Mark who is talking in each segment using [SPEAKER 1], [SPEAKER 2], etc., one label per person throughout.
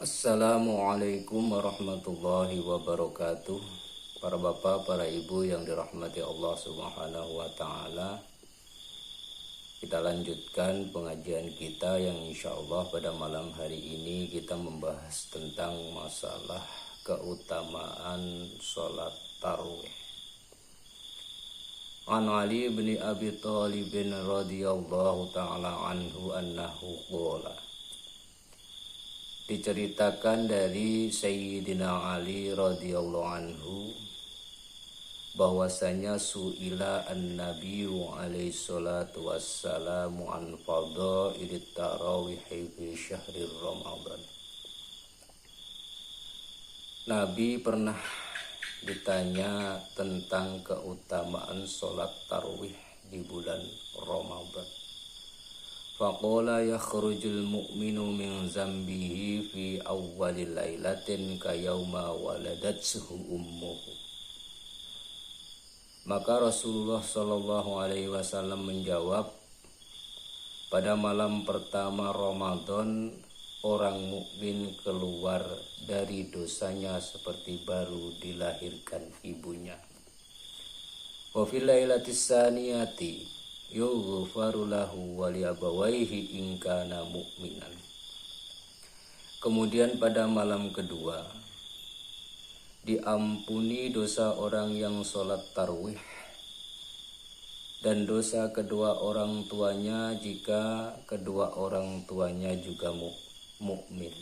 [SPEAKER 1] Assalamualaikum warahmatullahi wabarakatuh. Para bapak, para ibu yang dirahmati Allah Subhanahu wa taala. Kita lanjutkan pengajian kita yang insya Allah pada malam hari ini kita membahas tentang masalah keutamaan sholat tarawih. An Ali bin Abi Thalib radhiyallahu taala anhu annahu qala. Diceritakan dari Sayyidina Ali radhiyallahu anhu bahwasanya su'ila an-nabiyyu alaihi salatu wassalamu an fadailit tarawih fi syahri Ramadan. Nabi pernah ditanya tentang keutamaan sholat tarawih di bulan Ramadan. Faqala yakhrujul mu'minu min zambihi fi awwalil lailatin kayauma waladatsuhu ummuhu. Maka Rasulullah sallallahu alaihi wasallam menjawab, pada malam pertama Ramadan orang mukmin keluar dari dosanya seperti baru dilahirkan ibunya. Wa fil lailatis saniyati yughfaru lahu wa li abawayhi in kana mu'minan. Kemudian pada malam kedua diampuni dosa orang yang sholat tarawih dan dosa kedua orang tuanya jika kedua orang tuanya juga mukmin.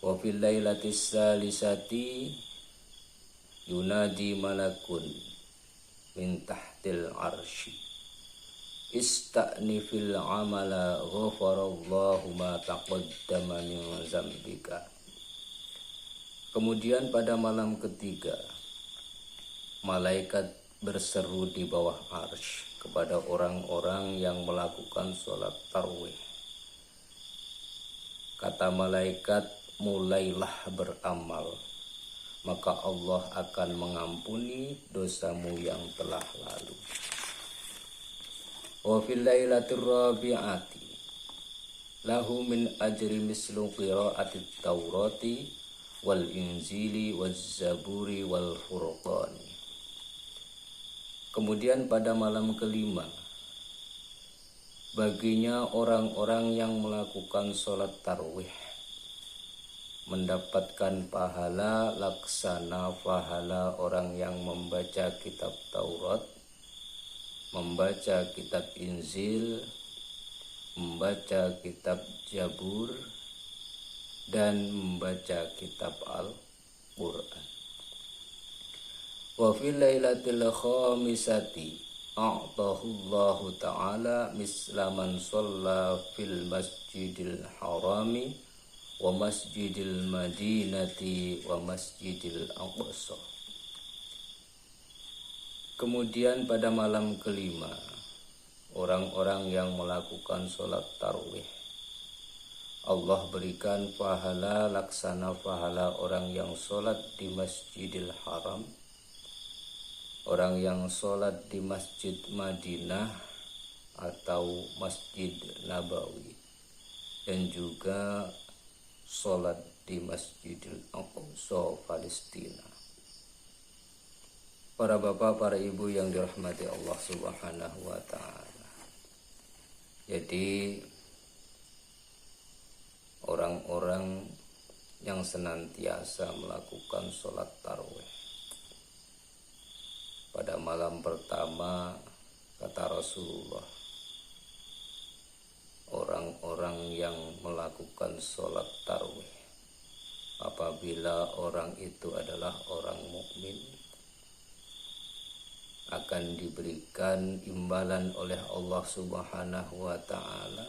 [SPEAKER 1] Wa fil lailatis salisati yunadi malakun min tahtil arsy ista'nifil amala ghafarallahu ma taqaddama min zambika. Kemudian pada malam ketiga malaikat berseru di bawah arsy kepada orang-orang yang melakukan sholat tarawih. Kata malaikat, mulailah beramal, maka Allah akan mengampuni dosamu yang telah lalu. Wa fil lailatir rabi'ati lahu min ajri mislu qira'atit taurati wal injili waz zaburi wal furqani. Kemudian pada malam kelima baginya orang-orang yang melakukan sholat tarawih mendapatkan pahala laksana pahala orang yang membaca kitab Taurat, membaca kitab Injil, membaca kitab Zabur, dan membaca kitab Al-Quran. Wa fil lailatil khamisati a'tahullahu ta'ala mislaman shalla fil masjidil harami wa masjidil madinati wa masjidil aqsa. Kemudian pada malam kelima orang-orang yang melakukan sholat tarawih Allah berikan pahala laksana pahala orang yang sholat di Masjidil Haram, orang yang sholat di Masjid Madinah atau Masjid Nabawi, dan juga sholat di Masjidil Aqsa Palestina. Para bapak, para ibu yang dirahmati Allah Subhanahu wa ta'ala. Jadi orang-orang yang senantiasa melakukan sholat tarawih pada malam pertama, kata Rasulullah, orang-orang yang melakukan sholat tarawih apabila orang itu adalah orang mukmin akan diberikan imbalan oleh Allah Subhanahu wa ta'ala.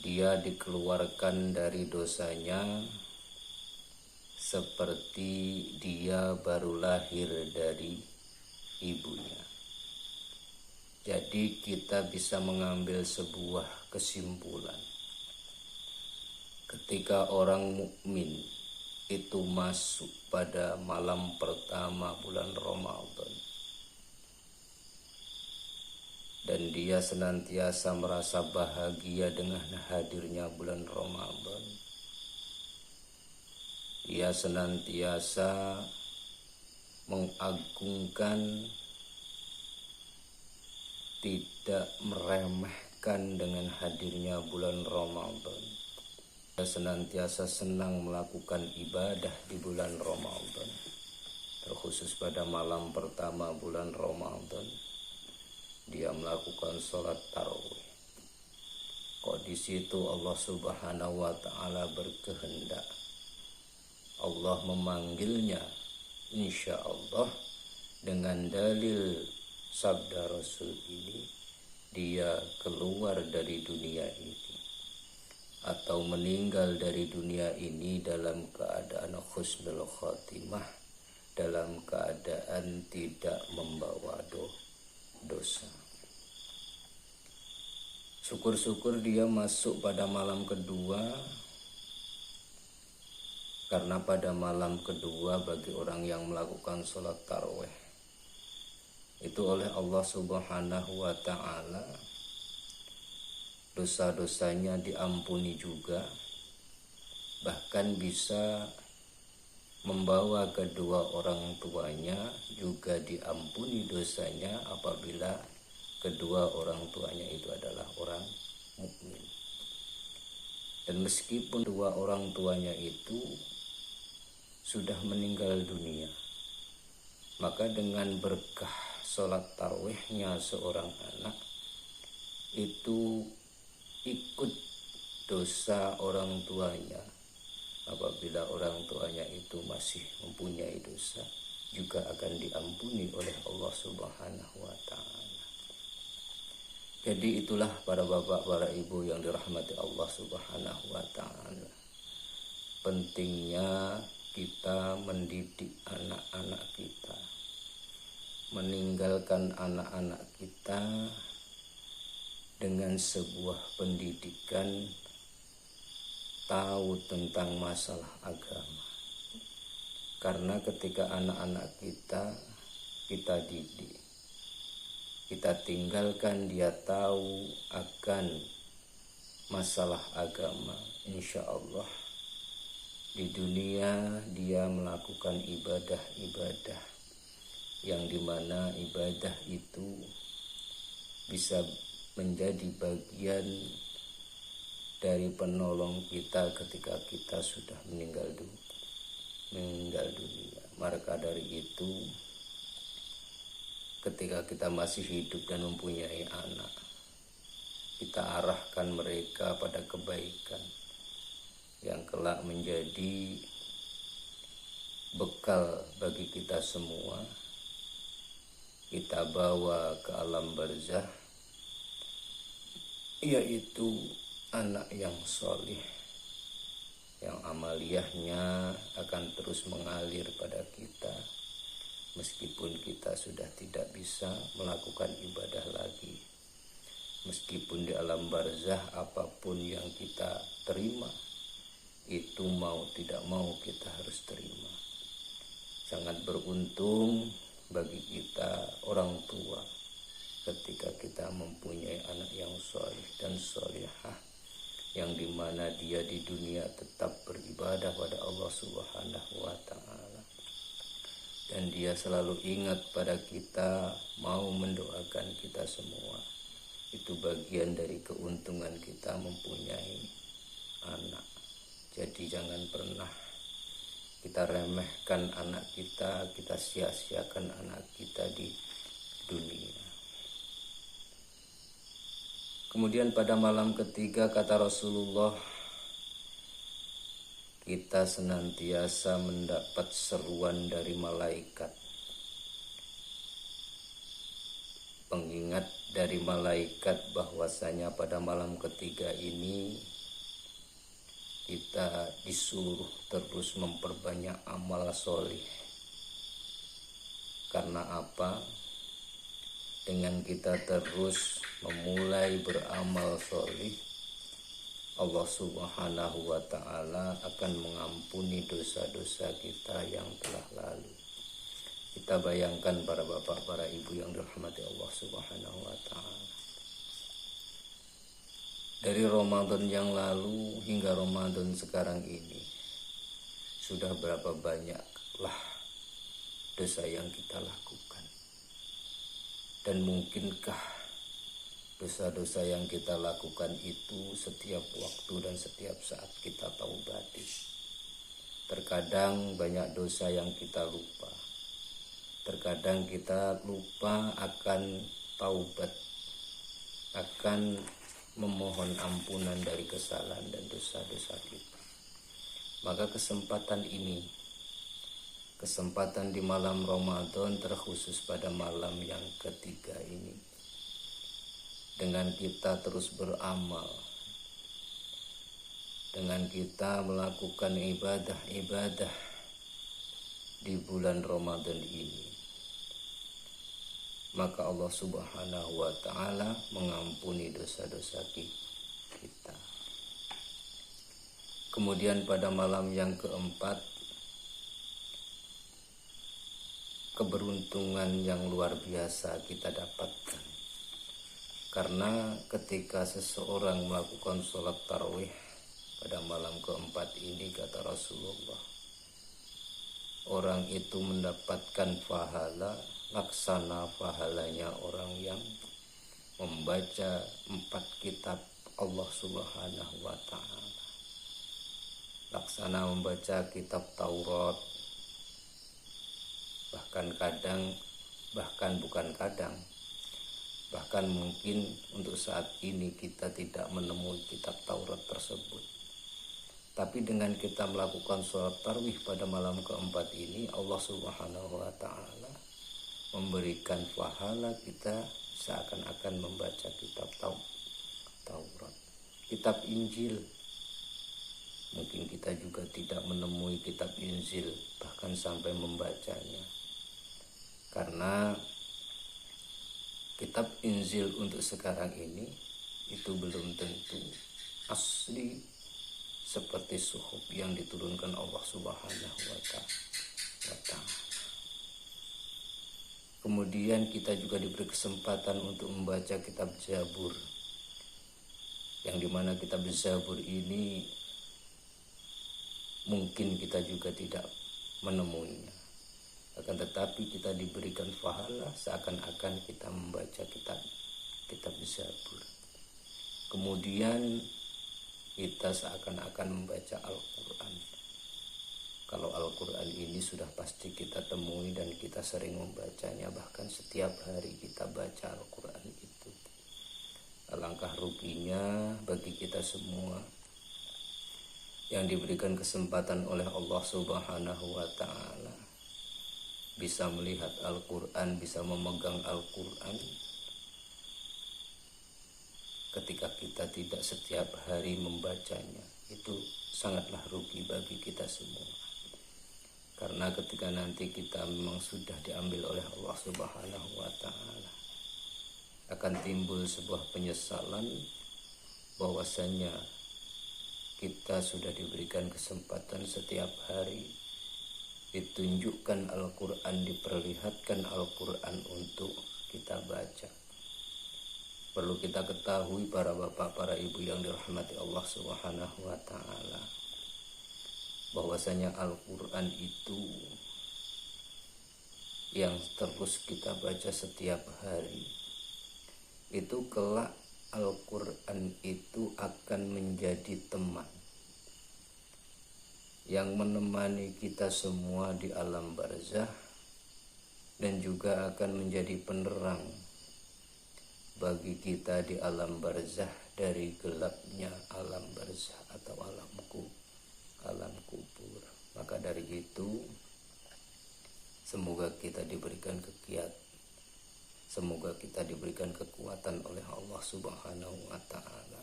[SPEAKER 1] Dia dikeluarkan dari dosanya seperti dia baru lahir dari ibunya. Jadi kita bisa mengambil sebuah kesimpulan. Ketika orang mukmin itu masuk pada malam pertama bulan Ramadan, dan dia senantiasa merasa bahagia dengan hadirnya bulan Ramadan. Dia senantiasa mengagungkan, tidak meremehkan dengan hadirnya bulan Ramadan. Dia senantiasa senang melakukan ibadah di bulan Ramadan, terkhusus pada malam pertama bulan Ramadan. Dia melakukan sholat tarawih. Kok di situ Allah Subhanahu wa Ta'ala berkehendak, Allah memanggilnya, insya Allah, dengan dalil sabda Rasul ini, dia keluar dari dunia ini atau meninggal dari dunia ini dalam keadaan husnul khotimah, dalam keadaan tidak membawa dosa. Syukur-syukur dia masuk pada malam kedua, karena pada malam kedua bagi orang yang melakukan sholat tarawih itu oleh Allah Subhanahu wa Ta'ala dosa-dosanya diampuni juga, bahkan bisa membawa kedua orang tuanya juga diampuni dosanya apabila kedua orang tuanya itu adalah orang mukmin. Dan meskipun dua orang tuanya itu sudah meninggal dunia, maka dengan berkah sholat tarawihnya seorang anak itu ikut dosa orang tuanya. Apabila orang tuanya itu masih mempunyai dosa, juga akan diampuni oleh Allah Subhanahu wa Ta'ala. Jadi itulah para bapak, para ibu yang dirahmati Allah Subhanahu wa Ta'ala, pentingnya kita mendidik anak-anak kita, meninggalkan anak-anak kita dengan sebuah pendidikan tahu tentang masalah agama. Karena ketika anak-anak kita didik, kita tinggalkan dia tahu akan masalah agama, insya Allah di dunia dia melakukan ibadah-ibadah yang dimana ibadah itu bisa menjadi bagian dari penolong kita ketika kita sudah meninggal dunia. Maka dari itu, ketika kita masih hidup dan mempunyai anak, kita arahkan mereka pada kebaikan yang kelak menjadi bekal bagi kita semua. Kita bawa ke alam barzah, yaitu anak yang solih, yang amaliyahnya akan terus mengalir pada kita meskipun kita sudah tidak bisa melakukan ibadah lagi. Meskipun di alam barzah apapun yang kita terima, itu mau tidak mau kita harus terima. Sangat beruntung bagi kita orang tua ketika kita mempunyai anak yang soleh dan solehah, yang dimana dia di dunia tetap beribadah pada Allah Subhanahu wa Ta'ala, dan dia selalu ingat pada kita, mau mendoakan kita semua. Itu bagian dari keuntungan kita mempunyai anak. Jadi jangan pernah kita remehkan anak kita sia-siakan anak kita di dunia. Kemudian pada malam ketiga kata Rasulullah, kita senantiasa mendapat seruan dari malaikat. Pengingat dari malaikat bahwasanya pada malam ketiga ini kita disuruh terus memperbanyak amal solih. Karena apa? Dengan kita terus memulai beramal solih, Allah Subhanahu wa Ta'ala akan mengampuni dosa-dosa kita yang telah lalu. Kita bayangkan para bapak, para ibu yang dirahmati Allah Subhanahu wa Ta'ala. Dari Ramadan yang lalu hingga Ramadan sekarang ini, sudah berapa banyaklah dosa yang kita lakukan. Dan mungkinkah dosa-dosa yang kita lakukan itu setiap waktu dan setiap saat kita taubati? Terkadang banyak dosa yang kita lupa. Terkadang kita lupa akan taubat, akan memohon ampunan dari kesalahan dan dosa-dosa kita. Maka kesempatan ini, kesempatan di malam Ramadan, terkhusus pada malam yang ketiga ini, dengan kita terus beramal, dengan kita melakukan ibadah-ibadah di bulan Ramadan ini, maka Allah Subhanahu wa Ta'ala mengampuni dosa-dosa kita. Kemudian pada malam yang keempat, keberuntungan yang luar biasa kita dapatkan. Karena ketika seseorang melakukan sholat tarawih pada malam keempat ini, kata Rasulullah, orang itu mendapatkan pahala laksana pahalanya orang yang membaca 4 kitab Allah Subhanahu wa Ta'ala. Laksana membaca kitab Taurat, bahkan mungkin untuk saat ini kita tidak menemui kitab Taurat tersebut. Tapi dengan kita melakukan sholat tarawih pada malam keempat ini, Allah Subhanahu wa Ta'ala memberikan pahala kita seakan-akan membaca kitab Taurat, kitab Injil. Mungkin kita juga tidak menemui kitab Injil, bahkan sampai membacanya. Karena kitab Injil untuk sekarang ini itu belum tentu asli seperti suhuf yang diturunkan Allah Subhanahu wa Ta'ala. Kemudian kita juga diberi kesempatan untuk membaca kitab Zabur, yang dimana kitab Zabur ini mungkin kita juga tidak menemuinya. Akan tetapi kita diberikan pahala seakan-akan kita membaca kitab Zabur. Kemudian kita seakan-akan membaca Al-Quran. Kalau Al-Quran ini sudah pasti kita temui dan kita sering membacanya, bahkan setiap hari kita baca Al-Quran itu. Alangkah ruginya bagi kita semua yang diberikan kesempatan oleh Allah Subhanahu wa Ta'ala bisa melihat Al-Quran, bisa memegang Al-Quran, ketika kita tidak setiap hari membacanya. Itu sangatlah rugi bagi kita semua. Karena ketika nanti kita memang sudah diambil oleh Allah Subhanahu wa Ta'ala, akan timbul sebuah penyesalan bahwasanya kita sudah diberikan kesempatan setiap hari ditunjukkan Al-Quran, diperlihatkan Al-Quran untuk kita baca. Perlu kita ketahui para bapak, para ibu yang dirahmati Allah Subhanahu wa Ta'ala, bahwasanya Al-Quran itu yang terus kita baca setiap hari, itu kelak Al-Quran itu akan menjadi teman yang menemani kita semua di alam barzah, dan juga akan menjadi penerang bagi kita di alam barzah dari gelapnya alam barzah atau alam kubur. Maka dari itu, semoga kita diberikan kekuatan oleh Allah Subhanahu wa Ta'ala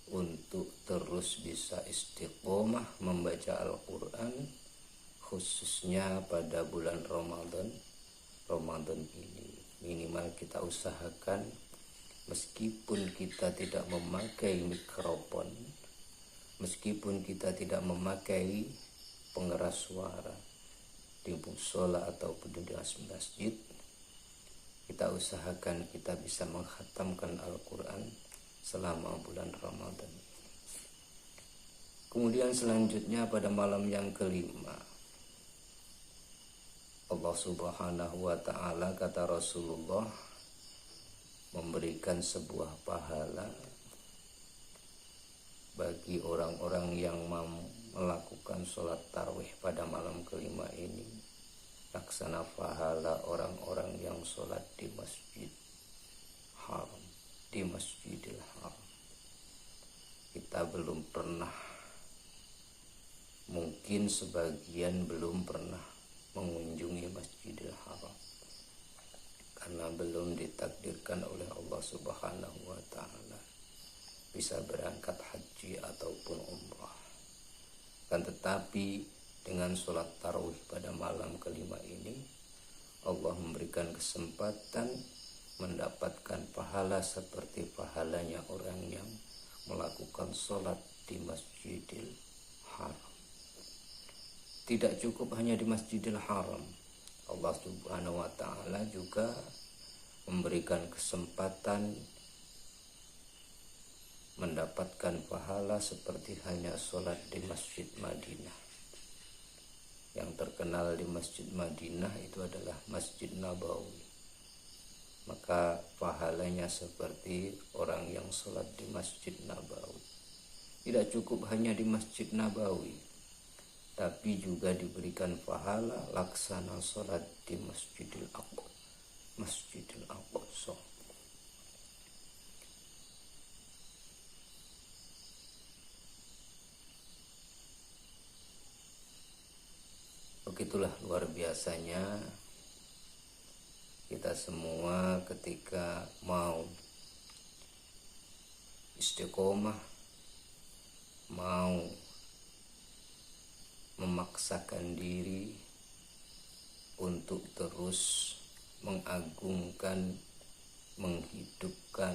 [SPEAKER 1] untuk terus bisa istiqomah membaca Al-Quran, khususnya pada bulan Ramadan ini. Minimal kita usahakan, meskipun kita tidak memakai mikrofon, meskipun kita tidak memakai pengeras suara, di musola ataupun di masjid, kita usahakan kita bisa menghatamkan Al-Quran selama bulan Ramadan. Kemudian selanjutnya pada malam yang kelima, Allah Subhanahu wa ta'ala, kata Rasulullah, memberikan sebuah pahala bagi orang-orang yang melakukan sholat tarawih pada malam kelima ini, laksana pahala orang-orang yang sholat di masjid haram, di Masjidil Haram. Kita belum pernah, mungkin sebagian belum pernah mengunjungi Masjidil Haram karena belum ditakdirkan oleh Allah Subhanahu wa ta'ala bisa berangkat haji ataupun umrah. Kan tetapi dengan sholat tarawih pada malam kelima ini, Allah memberikan kesempatan mendapatkan pahala seperti pahalanya orang yang melakukan sholat di Masjidil Haram. Tidak cukup hanya di Masjidil Haram, Allah Subhanahu wa ta'ala juga memberikan kesempatan mendapatkan pahala seperti hanya sholat di Masjid Madinah. Yang terkenal di Masjid Madinah itu adalah Masjid Nabawi. Maka pahalanya seperti orang yang sholat di Masjid Nabawi. Tidak cukup hanya di Masjid Nabawi, tapi juga diberikan pahala laksana sholat di Masjidil Aqsa. Masjidil Aqsa. Begitulah luar biasanya kita semua ketika mau istiqomah, mau memaksakan diri untuk terus mengagungkan, menghidupkan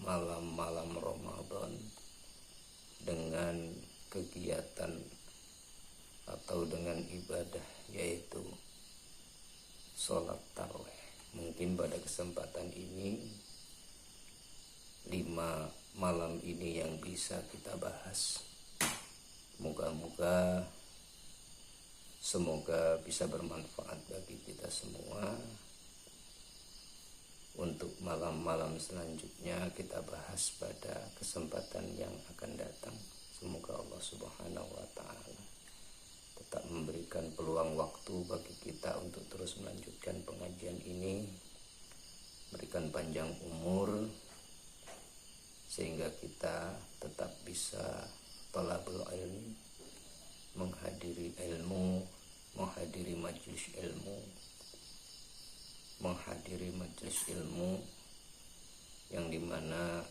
[SPEAKER 1] malam-malam Ramadan dengan kegiatan atau dengan ibadah, yaitu sholat tarawih. Mungkin pada kesempatan ini 5 malam ini yang bisa kita bahas. Semoga bisa bermanfaat bagi kita semua. Untuk malam-malam selanjutnya kita bahas pada kesempatan yang akan datang. Semoga Allah Subhanahu wa ta'ala tetap memberikan peluang waktu bagi kita untuk terus melanjutkan pengajian ini, berikan panjang umur sehingga kita tetap bisa talabul ilmi, menghadiri ilmu, menghadiri majelis ilmu, yang dimana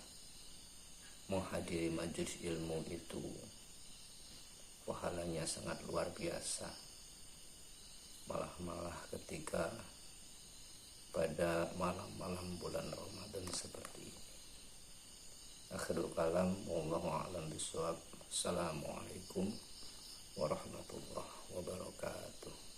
[SPEAKER 1] menghadiri majelis ilmu itu pahalanya sangat luar biasa. Malah ketika pada malam-malam bulan Ramadan seperti ini. Akhirul kalam, wallahu a'lam bishawab. Assalamualaikum warahmatullahi wabarakatuh.